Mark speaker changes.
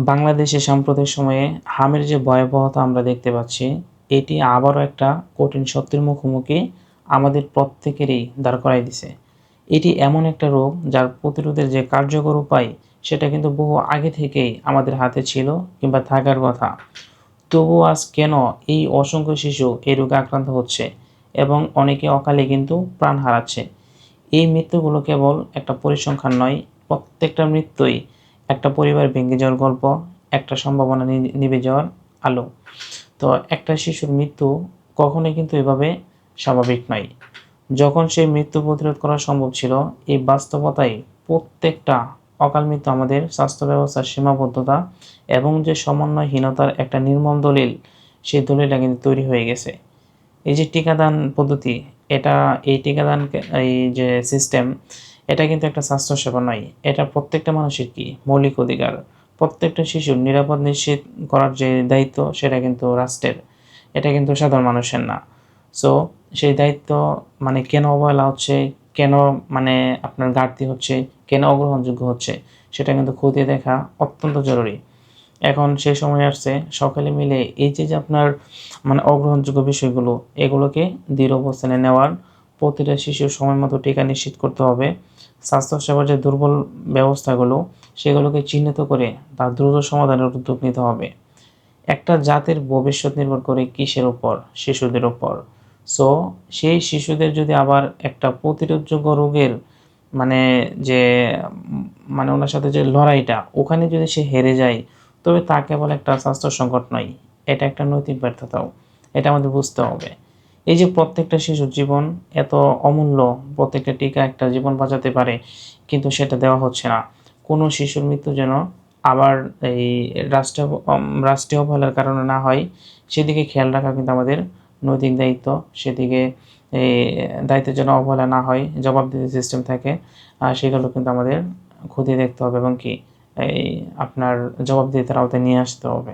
Speaker 1: বাংলাদেশে সাম্প্রতিক সময়ে হামের যে ভয়াবহতা আমরা দেখতে পাচ্ছি, এটি আবারও একটা কঠিন সত্যের মুখোমুখি আমাদের প্রত্যেকেরই দাঁড় করায় দিছে। এটি এমন একটা রোগ যার প্রতিরোধের যে কার্যকর উপায় সেটা কিন্তু বহু আগে থেকেই আমাদের হাতে ছিল কিংবা থাকার কথা। তবুও আজ কেন এই অসংখ্য শিশু এই রোগে আক্রান্ত হচ্ছে এবং অনেকে অকালে কিন্তু প্রাণ হারাচ্ছে? এই মৃত্যুগুলো কেবল একটা পরিসংখ্যান নয়, প্রত্যেকটা মৃত্যুই একটা পরিবার ভেঙে যাওয়ার গল্প, একটা সম্ভাবনা নিভে যাওয়ার আলো। তো একটা শিশুর মৃত্যু কখনোই কিন্তু এভাবে স্বাভাবিক নয়। যখন সেই মৃত্যু প্রতিরোধ করা সম্ভব ছিল, এই বাস্তবতায় প্রত্যেকটা অকাল মৃত্যু আমাদের স্বাস্থ্য ব্যবস্থার সীমাবদ্ধতা এবং যে সমন্বয়হীনতার একটা নির্মম দলিল, সেই দলিলটা কিন্তু তৈরি হয়ে গেছে। এই যে টিকাদান পদ্ধতি, এই টিকাদানকে এই যে সিস্টেম, এটা কিন্তু একটা স্বাস্থ্যসেবা নয়। এটা প্রত্যেকটা মানুষের কি মৌলিক অধিকার। প্রত্যেকটা শিশুর নিরাপদ নিশ্চিত করার যে দায়িত্ব সেটা কিন্তু রাষ্ট্রের। এটা কিন্তু সাধারণ মানুষের না। সো সেই দায়িত্ব মানে কেন অবহেলা হচ্ছে, কেন মানে আপনার ঘাটতি হচ্ছে, কেন অগ্রহণযোগ্য হচ্ছে সেটা কিন্তু খতিয়ে দেখা অত্যন্ত জরুরি। এখন সেই সময় আসছে সকলে মিলে এই যে আপনার মানে অগ্রহণযোগ্য বিষয়গুলো, এগুলোকে দৃঢ় অবস্থানে নেওয়ার, প্রতিটা শিশুর সময়মতো টিকা নিশ্চিত করতে হবে। স্বাস্থ্যসেবার যে দুর্বল ব্যবস্থাগুলো সেগুলোকে চিহ্নিত করে তার দ্রুত সমাধানের উদ্যোগ নিতে হবে। একটা জাতির ভবিষ্যৎ নির্ভর করে কিসের উপর? শিশুদের উপর। সো সেই শিশুদের যদি আবার একটা প্রতিরোধযোগ্য রোগের মানে যে মানে ওনার সাথে যে লড়াইটা, ওখানে যদি সে হেরে যায়, তবে তা কেবল একটা স্বাস্থ্য সংকট নয়, এটা একটা নৈতিক ব্যর্থতাও। এটা আমাদের বুঝতে হবে। এই যে প্রত্যেকটা শিশুর জীবন এত অমূল্য, প্রত্যেকটা টিকা একটা জীবন বাঁচাতে পারে, কিন্তু সেটা দেওয়া হচ্ছে না। কোনো শিশুর মৃত্যু যেন আবার এই রাষ্ট্রীয় অবহেলার কারণে না হয়, সেদিকে খেয়াল রাখা কিন্তু আমাদের নৈতিক দায়িত্ব। সেদিকে এই দায়িত্বের যেন অবহেলা না হয়, জবাবদিহি সিস্টেম থাকে, সেগুলো কিন্তু আমাদের খতিয়ে দেখতে হবে এবং কি এই আপনার জবাবদিহিতার আওতায় নিয়ে আসতে হবে।